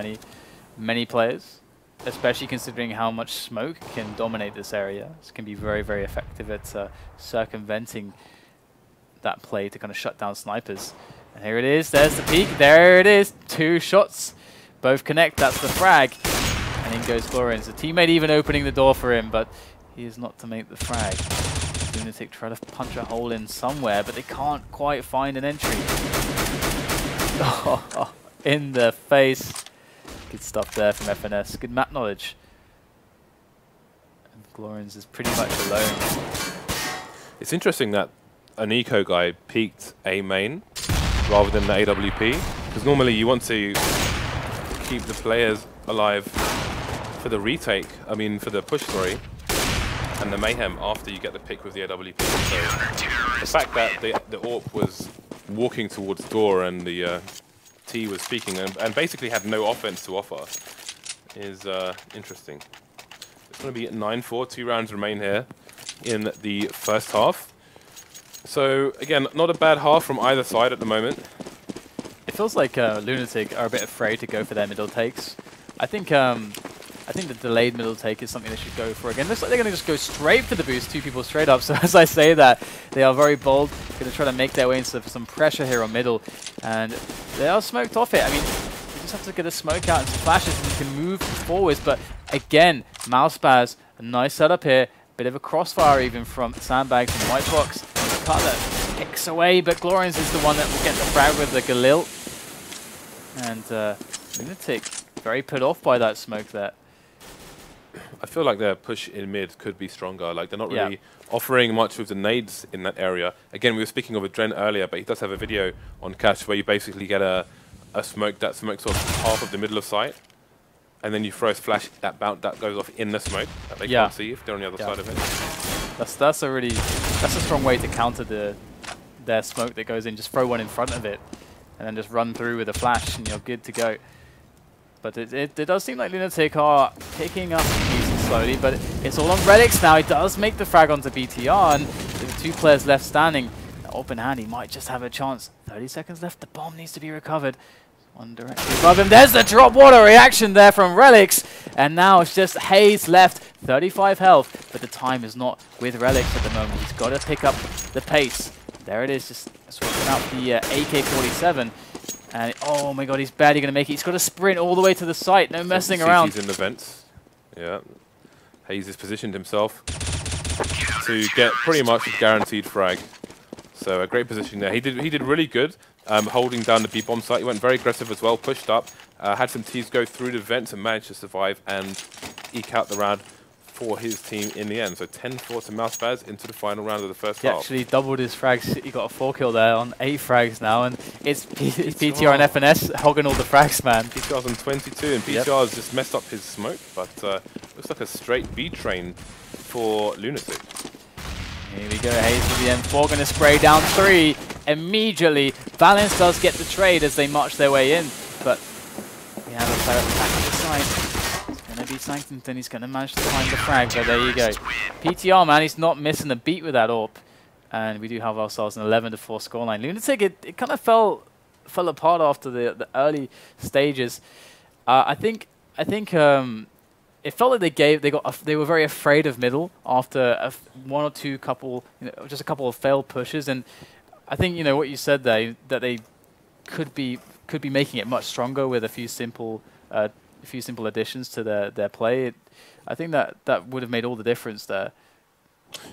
many players, especially considering how much smoke can dominate this area. This can be very, very effective at circumventing that play to kind of shut down snipers. And here it is, there's the peak, there it is, 2 shots, both connect, that's the frag. And in goes glorinsz, the teammate even opening the door for him, but he is not to make the frag. LunatiK try to punch a hole in somewhere, but they can't quite find an entry. Oh, in the face. Good stuff there from FNS, good map knowledge. And glorinsz is pretty much alone.
It's interesting that an eco guy peaked A main rather than the AWP, because normally you want to keep the players alive for the retake, for the push, sorry, and the mayhem after you get the pick with the AWP. So the fact that the AWP was walking towards door and the T was speaking and basically had no offense to offer is interesting. It's going to be 9-4, 2 rounds remain here in the first half. So again, not a bad half from either side at the moment.
It feels like LunatiK are a bit afraid to go for their middle takes. I think the delayed middle take is something they should go for again. Looks like they're going to just go straight for the boost, 2 people straight up. So as I say that, they are very bold, going to try to make their way into some pressure here on middle. And they are smoked off it. I mean, you just have to get a smoke out and some flashes and you can move forwards. But again, MouseSpaz, a nice setup here. Bit of a crossfire even from Sandbags and Whitebox. Cutler picks away, but glorinsz is the one that will get the frag with the Galil. And LunatiK very put off by that smoke there.
I feel like their push in mid could be stronger. Like they're not really offering much with the nades in that area. Again, we were speaking of a Dren earlier, but he does have a video on Cash where you basically get a smoke that smokes off half of the middle of sight, and then you throw a flash that goes off in the smoke that they can't see if they're on the other side of it.
That's a strong way to counter their smoke that goes in. Just throw one in front of it, and then just run through with a flash, and you're good to go. But it does seem like LunatiK are picking up pieces slowly, but it's all on Relyks now. He does make the frag onto BTR, and with 2 players left standing, open hand, he might just have a chance. 30 seconds left, the bomb needs to be recovered. One directly above him, there's the drop water reaction there from Relyks, and now it's just hazed left, 35 health, but the time is not with Relyks at the moment. He's got to pick up the pace. There it is, just swapping out the AK-47. And oh my god, he's barely going to make it. He's got to sprint all the way to the site. No messing around.
He's in the vents. Yeah. Hayes has positioned himself to get pretty much a guaranteed frag. So a great position there. He did really good holding down the B-bomb site. He went very aggressive as well, pushed up, had some Ts go through the vents and managed to survive and eke out the round for his team in the end. So 10-4 to MouseSpaz into the final round of the first half.
He actually doubled his frags. He got a 4 kill there on 8 frags now, and it's PTR and FNS hogging all the frags, man.
PTR's on 22, and PTR's just messed up his smoke, but looks like a straight B train for LunatiK.
Here we go, hazed with the M4, going to spray down 3 immediately. Valens does get the trade as they march their way in, but we have a player at the back of the side. It's going to be Sanctington, he's going to manage to find the frag, but there you go. PTR, man, he's not missing a beat with that AWP. And we do have ourselves an 11-4 scoreline. LunatiK, it kind of fell apart after the early stages. I think it felt like they were very afraid of middle after one or two just a couple of failed pushes, and I think what you said there, that they could be making it much stronger with a few simple additions to their play. I think that would have made all the difference there.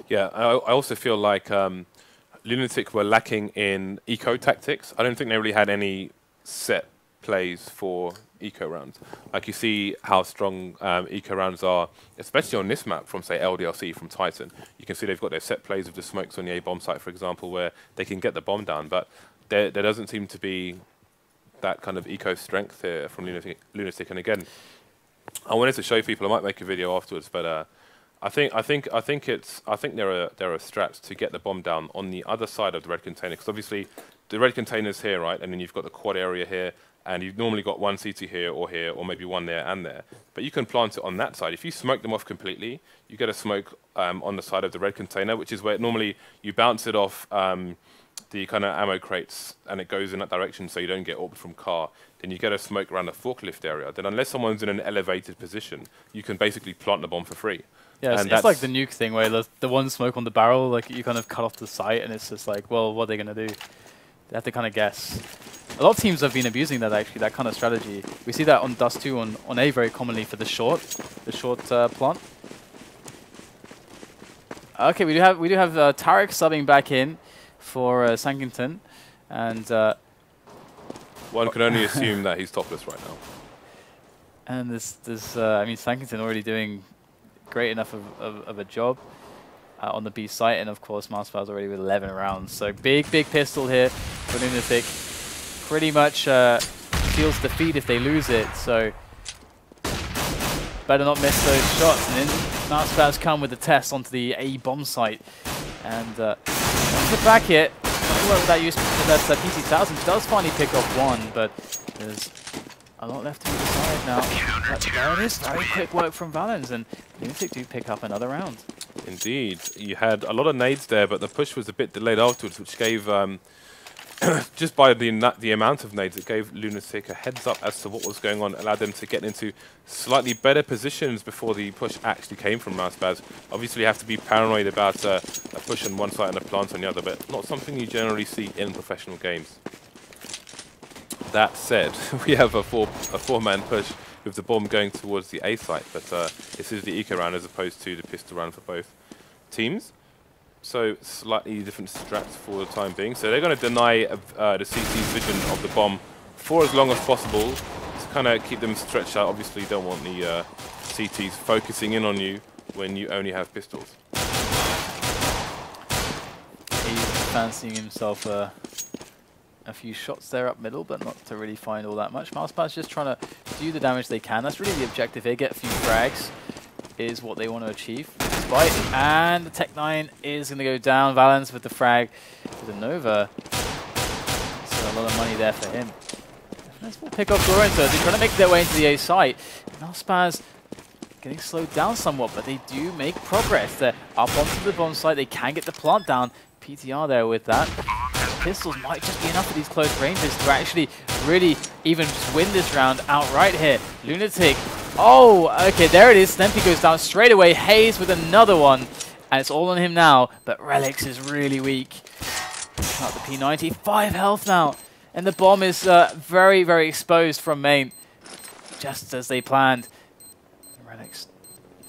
Yeah, I also feel like LunatiK were lacking in eco tactics. I don't think they really had any set plays for eco rounds. Like you see how strong eco rounds are, especially on this map from say LDLC from Titan. You can see they've got their set plays of the smokes on the A bomb site, for example, where they can get the bomb down. But there doesn't seem to be that kind of eco strength here from LunatiK. And again, I wanted to show people. I might make a video afterwards, but I think there are strats to get the bomb down on the other side of the red container, because obviously the red container's here, right, and then you've got the quad area here. And you've normally got one CT here, or maybe one there and there. But you can plant it on that side. If you smoke them off completely, you get a smoke on the side of the red container, which is where normally you bounce it off the kind of ammo crates, and it goes in that direction so you don't get AWP'd from car. Then you get a smoke around the forklift area. Then unless someone's in an elevated position, you can basically plant the bomb for free.
Yeah, it's like the nuke thing where the one smoke on the barrel, like you kind of cut off the sight, and it's just like, well, what are they going to do? They have to kind of guess. A lot of teams have been abusing that, actually, that kind of strategy. We see that on Dust 2 on A very commonly for the short plant. Okay, we do have Tarik subbing back in for Sankington, and
one can only assume that he's topless right now.
And I mean, Sankington already doing great enough of a job on the B site, and of course MouseSpaz already with 11 rounds. So big pistol here for LunatiK. Pretty much seals defeat if they lose it, so better not miss those shots. And then MouseSpaz come with the test onto the A bomb site, and wants to back it. to work with that use that PC1000 does finally pick off one, but there's a lot left to be decided now. But there it is, very quick work from Valens, and LunatiK do pick up another round.
Indeed. You had a lot of nades there, but the push was a bit delayed afterwards, which gave, just by the amount of nades, it gave LunatiK a heads up as to what was going on, allowed them to get into slightly better positions before the push actually came from MouseSpaz. Obviously, you have to be paranoid about a push on one side and a plant on the other, but not something you generally see in professional games. That said, we have a four-man push with the bomb going towards the A site, but this is the eco round as opposed to the pistol round for both teams. So slightly different strats for the time being. So they're going to deny the CT's vision of the bomb for as long as possible to kind of keep them stretched out. Obviously, you don't want the CTs focusing in on you when you only have pistols.
He's fancying himself a few shots there up middle, but not to really find all that much. MouseSpaz just trying to do the damage they can. That's really the objective here. Get a few frags is what they want to achieve. Despite, and the Tech-9 is going to go down. Valens with the frag with a Nova. So a lot of money there for him. FNS will pick up glorinsz. They're trying to make their way into the A site. MouseSpaz getting slowed down somewhat, but they do make progress. They're up onto the bomb site. They can get the plant down. PTR there with that. Pistols might just be enough for these close ranges to actually really even just win this round outright here. LunatiK. Oh, okay, there it is. Slemmy goes down straight away. Hazed with another one. And it's all on him now, but Relyks is really weak. Out the P90. 5 health now. And the bomb is very, very exposed from main. Just as they planned. Relyks,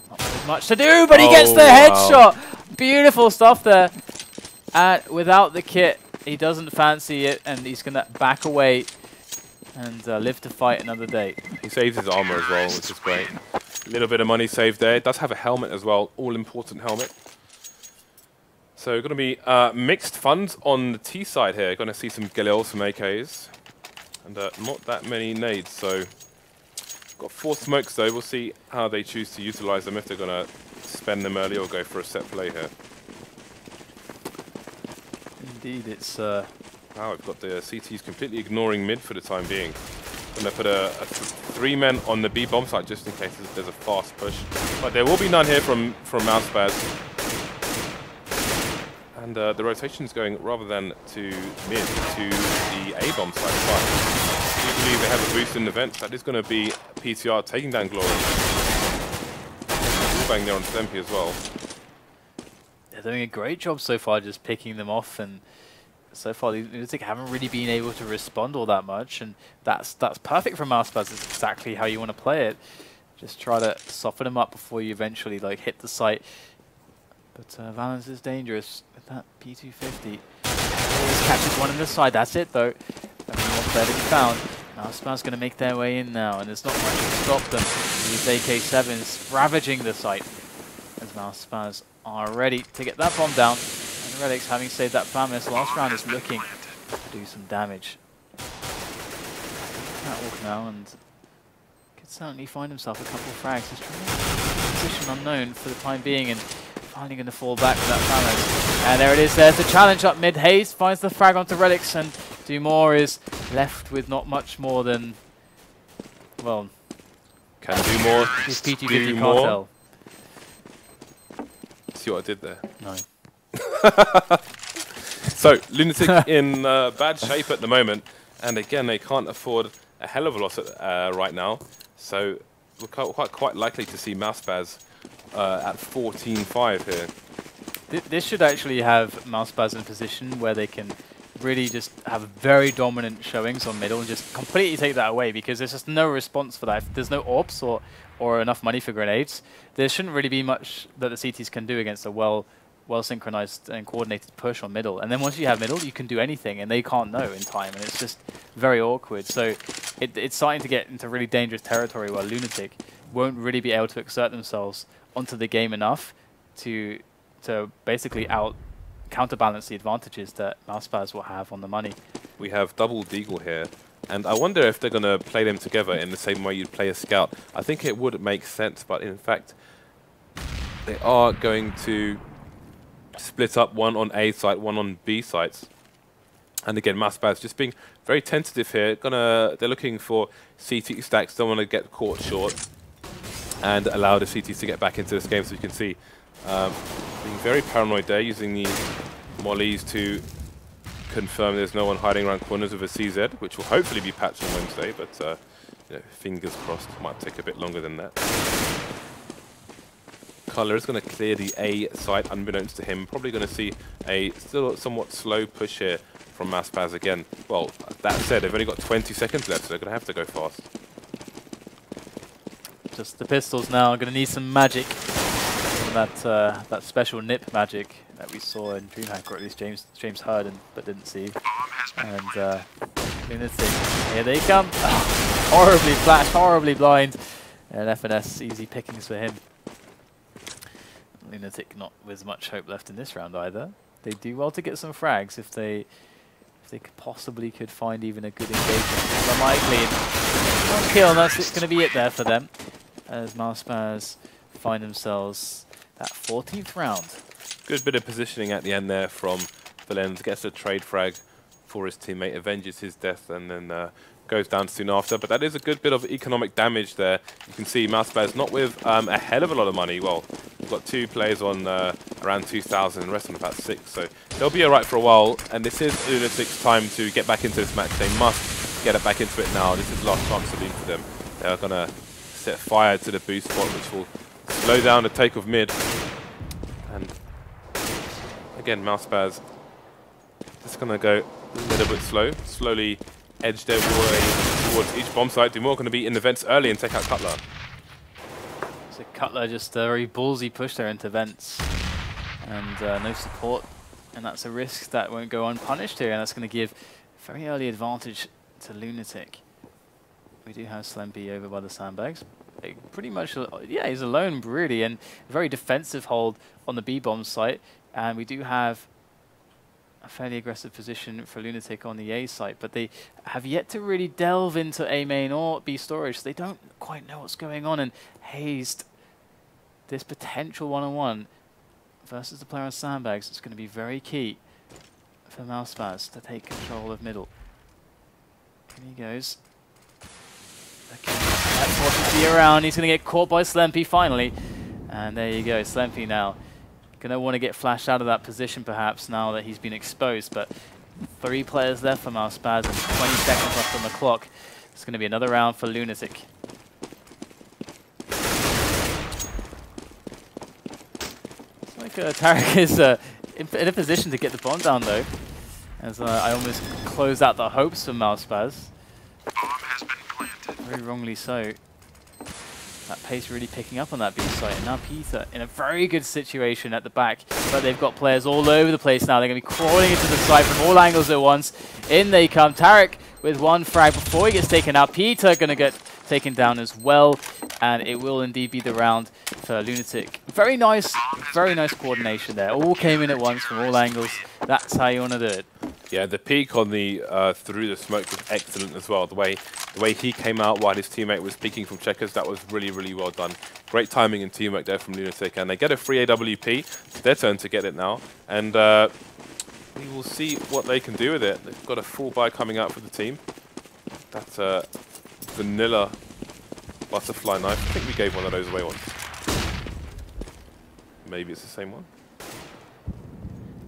not as much to do, but he gets the headshot. Beautiful stuff there. And without the kit, he doesn't fancy it, and he's going to back away and live to fight another day.
He saves his armor as well, which is great. A little bit of money saved there. It does have a helmet as well, all-important helmet. So going to be mixed funds on the T side here. Going to see some Galil, some AKs, and not that many nades. So got 4 smokes though. We'll see how they choose to utilize them, if they're going to spend them early or go for a set play here.
Indeed, it's...
Wow, we've got the CTs completely ignoring mid for the time being. Going to put a 3 men on the B bomb site just in case there's a fast push. But there will be none here from MouseSpaz. And the rotation's going rather than to mid to the A bomb site. But I do believe they have a boost in the vent. That is going to be PTR taking down glorinsz. Bang there on Slemmy as well.
They're doing a great job so far, just picking them off, and so far the LunatiK haven't really been able to respond all that much, and that's perfect for MouseSpaz. It's exactly how you want to play it. Just try to soften them up before you eventually hit the site. But Valens is dangerous with that P250. Always catches one on the side. That's it though. Only one player to be found. MouseSpaz going to make their way in now, and there's not much to stop them. These AK-7s ravaging the site as MouseSpaz are ready to get that bomb down. And Relyks, having saved that FAMAS last round, is looking to do some damage. Catwalk now, and could certainly find himself a couple of frags. He's trying to make position unknown for the time being, and finally going to fall back with that FAMAS. And there it is, there's the challenge up mid. Hazed finds the frag onto Relyks, and Dumore is left with not much more than, well,
can do more.
His PT50 cartel.
See what I did there?
No.
So, LunatiK in bad shape at the moment, and again, they can't afford a hell of a loss right now. So, we're quite likely to see MouseSpaz at 14-5 here.
This should actually have MouseSpaz in a position where they can really just have very dominant showings on middle and just completely take that away, because there's just no response for that. If there's no AWPs or enough money for grenades, there shouldn't really be much that the CTs can do against a well synchronized and coordinated push on middle. And then once you have middle, you can do anything, and they can't know in time, and it's just very awkward. So it's starting to get into really dangerous territory where LunatiK won't really be able to exert themselves onto the game enough to basically counterbalance the advantages that MouseSpaz will have on the money.
We have double deagle here, and I wonder if they're going to play them together in the same way you'd play a scout. I think it would make sense, but in fact, they are going to split up, one on A site, one on B sites. And again, MouseSpaz just being very tentative here. They're looking for CT stacks. Don't want to get caught short and allow the CTs to get back into this game. So you can see being very paranoid there, using the mollies to confirm there's no one hiding around corners with a CZ, which will hopefully be patched on Wednesday. But you know, fingers crossed, might take a bit longer than that. Cutler is going to clear the A site unbeknownst to him. Probably going to see a still somewhat slow push here from MouseSpaz again. Well, that said, they've only got 20 seconds left, so they're going to have to go fast.
Just the pistols now. Going to need some magic. That special nip magic that we saw in DreamHack, or at least James heard but didn't see. And LunatiK, here they come. Horribly flash, horribly blind. And FNS, easy pickings for him. LunatiK not with much hope left in this round either. They do well to get some frags if they possibly could find even a good engagement. Unlikely. One kill, and that's going to be it there for them. As MouseSpaz find themselves at 14th round.
Good bit of positioning at the end there from valens. Gets a trade frag for his teammate, avenges his death, and then goes down soon after. But that is a good bit of economic damage there. You can see MouseSpaz not with a hell of a lot of money. Well, we've got 2 players on around 2,000 and the rest on about 6. So they'll be alright for a while. And this is LunatiK's time to get back into this match. They must get it back into it now. This is the last chance to leave for them. They're going to set fire to the boost spot, which will slow down the take of mid. And again, MouseSpaz just going to go a little bit slow. Slowly edge their way towards each bomb site. Dumore going to be in the vents early and take out Cutler.
So Cutler just a very ballsy push there into vents. And no support. And that's a risk that won't go unpunished here. And that's going to give a very early advantage to LunatiK. We do have Slemmy over by the sandbags. Pretty much, yeah, he's alone really, and a very defensive hold on the B-bomb site. And we do have a fairly aggressive position for LunatiK on the A site, but they have yet to really delve into A main or B storage. So they don't quite know what's going on, and hazed this potential one-on-one versus the player on sandbags. It's going to be very key for MouseSpaz to take control of middle. And he goes. Okay, that's what to be around. He's going to get caught by Slemmy finally. And there you go, Slemmy now. Going to want to get flashed out of that position perhaps now that he's been exposed. But 3 players left for MouseSpaz and 20 seconds left on the clock. It's going to be another round for LunatiK. It's like Tarik is in a position to get the bomb down though. As I almost close out the hopes for MouseSpaz. Very wrongly so. That pace really picking up on that B site. And now Peter in a very good situation at the back. But they've got players all over the place now. They're going to be crawling into the site from all angles at once. In they come. Tarik with 1 frag before he gets taken out. Peter going to get taken down as well. And it will indeed be the round for LunatiK. Very nice coordination there. All came in at once from all angles. That's how you want to do it.
Yeah, the peek on the through the smoke was excellent as well. The way he came out while his teammate was peeking from checkers, that was really, really well done. Great timing and teamwork there from LunatiK, and they get a free AWP. It's their turn to get it now, and we will see what they can do with it. They've got a full buy coming out for the team. That's a vanilla butterfly knife. I think we gave one of those away once. Maybe it's the same one.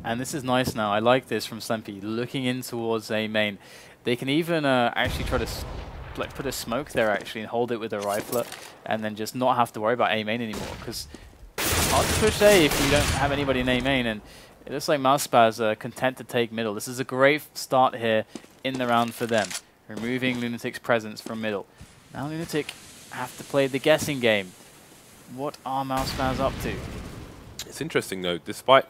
And this is nice now. I like this from Slemmy, looking in towards A main. They can even actually try to put a smoke there actually and hold it with a rifler and then just not have to worry about A main anymore, because it's hard to push A if you don't have anybody in A main, and it looks like MouseSpaz are content to take middle. This is a great start here in the round for them, removing LunatiK's presence from middle. Now LunatiK have to play the guessing game. What are MouseSpaz up to?
It's interesting though, despite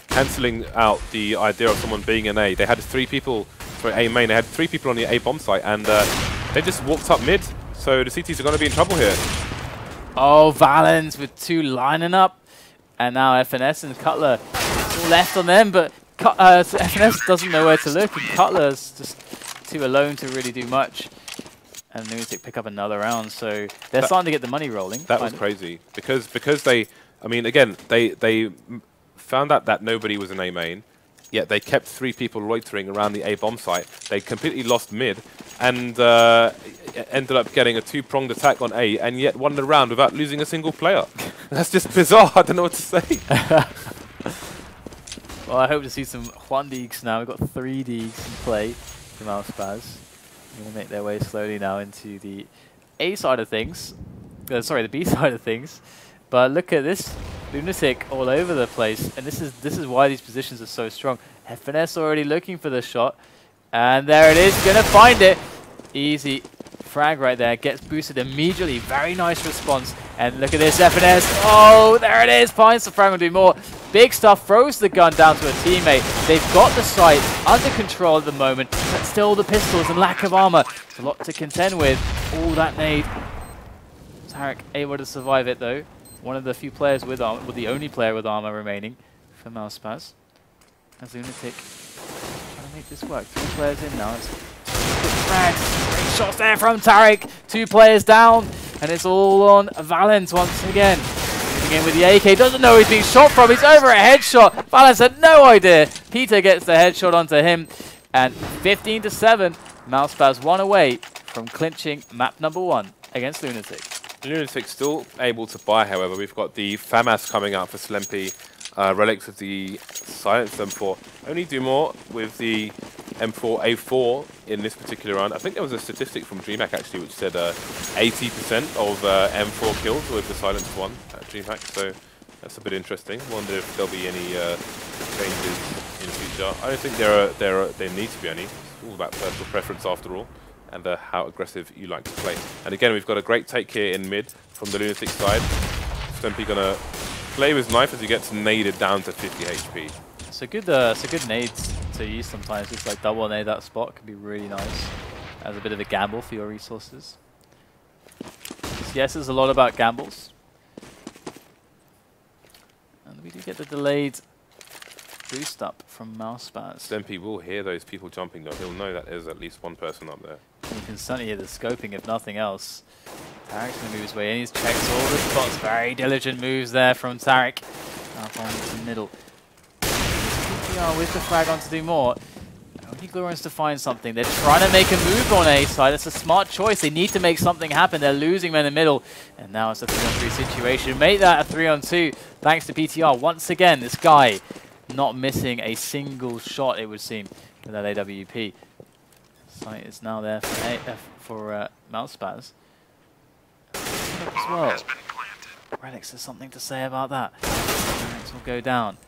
cancelling out the idea of someone being in A, they had 3 people for A main, they had 3 people on the A bomb site, and they just walked up mid, so the CTs are going to be in trouble here.
Oh, valens with 2 lining up, and now FNS and Cutler, it's all left on them, but FNS doesn't know where to look, and Cutler's just too alone to really do much. And LunatiK pick up another round, so they're starting to get the money rolling.
That was crazy, because they, I mean, again, they found out that nobody was in A main. yet they kept 3 people loitering around the A bomb site. They completely lost mid and ended up getting a 2-pronged attack on A, and yet won the round without losing a single player. That's just bizarre. I don't know what to say.
Well, I hope to see some Juan Deeks now. We've got 3 Deeks in play from MouseSpaz. They're going to make their way slowly now into the A side of things. Sorry, the B side of things. But look at this. LunatiK all over the place. And this is why these positions are so strong. FNS already looking for the shot. And there it is. Going to find it. Easy frag right there. Gets boosted immediately. Very nice response. And look at this, FNS. Oh, there it is. Finds the frag, will do more. Big stuff. Throws the gun down to a teammate. They've got the site under control at the moment. But still the pistols and lack of armor. It's a lot to contend with. All that nade. Tarik able to survive it though. One of the few players with armor, well, the only player with armor remaining for MouseSpaz. As LunatiK trying to make this work. 3 players in now. It's good frags. Great shots there from Tarik. 2 players down. And it's all on valens once again. Moving in with the AK. Doesn't know he's being shot from. He's over a headshot. valens had no idea. Peter gets the headshot onto him. And 15-7. MouseSpaz 1 away from clinching map number 1 against LunatiK.
LunatiK still able to buy, however. We've got the FAMAS coming out for Slemmy, Relyks with the silenced M4. Only do more with the M4A4 in this particular round. I think there was a statistic from DreamHack actually which said 80% of M4 kills with the silenced one at DreamHack, so that's a bit interesting. Wonder if there'll be any changes in the future. I don't think there need to be any. It's all about personal preference after all, and how aggressive you like to play. And again, we've got a great take here in mid from the LunatiK side. Slemmy gonna play with his knife as he gets naded down to 50 HP.
So good nades to use sometimes. Just like double nade that spot can be really nice as a bit of a gamble for your resources. Yes, there's a lot about gambles. And we do get the delayed boost up from MouseSpaz.
Slemmy will hear those people jumping though. He'll know that there's at least 1 person up there.
You can certainly hear the scoping if nothing else. Tarik's going to move his way in. He's checked all the spots. Very diligent moves there from Tarik. Up on the middle. With the frag on to do more. Only glorinsz to find something. They're trying to make a move on A side. It's a smart choice. They need to make something happen. They're losing men in the middle. And now it's a 3-on-3 situation. Make that a 3-on-2 thanks to PTR. Once again, this guy not missing a single shot, it would seem, with that AWP. Site is now there for MouseSpaz. As well. Relyks has something to say about that. Relyks will go down.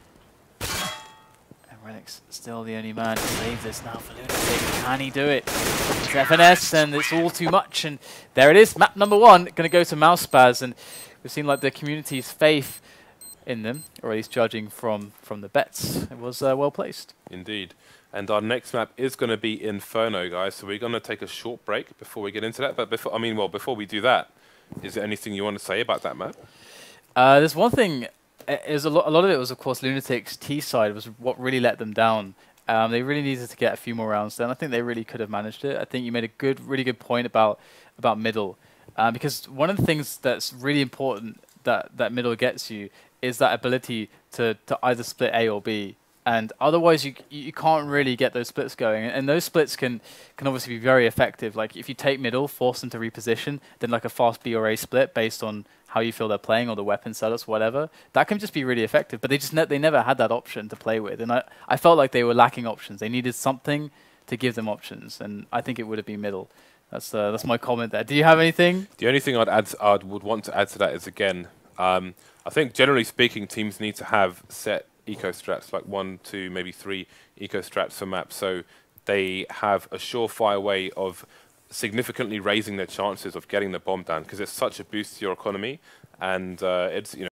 Relyks still the only man to save this now for LunatiK. Can he do it? It's FNS and it's all too much. And there it is. Map number 1 going to go to MouseSpaz. And we've seen like the community's faith in them, or at least judging from the bets. It was well placed.
Indeed. And our next map is going to be Inferno, guys. So we're going to take a short break before we get into that. But before we do that, is there anything you want to say about that map?
There's one thing. Is a lot of it was, of course, LunatiK's T side was what really let them down. They really needed to get a few more rounds done. I think they really could have managed it. I think you made a really good point about middle, because one of the things that's really important that middle gets you is that ability to either split A or B. And otherwise, you can't really get those splits going. And those splits can obviously be very effective. Like if you take middle, force them to reposition, then like a fast B or A split based on how you feel they're playing or the weapon setups, whatever, that can just be really effective. But they never had that option to play with. And I felt like they were lacking options. They needed something to give them options. And I think it would have been middle. That's my comment there. Do you have anything?
The only thing I would want to add to that is, again, I think generally speaking, teams need to have set eco strats, like 1, 2, maybe 3 eco strats for maps, so they have a surefire way of significantly raising their chances of getting the bomb down, because it's such a boost to your economy, and it's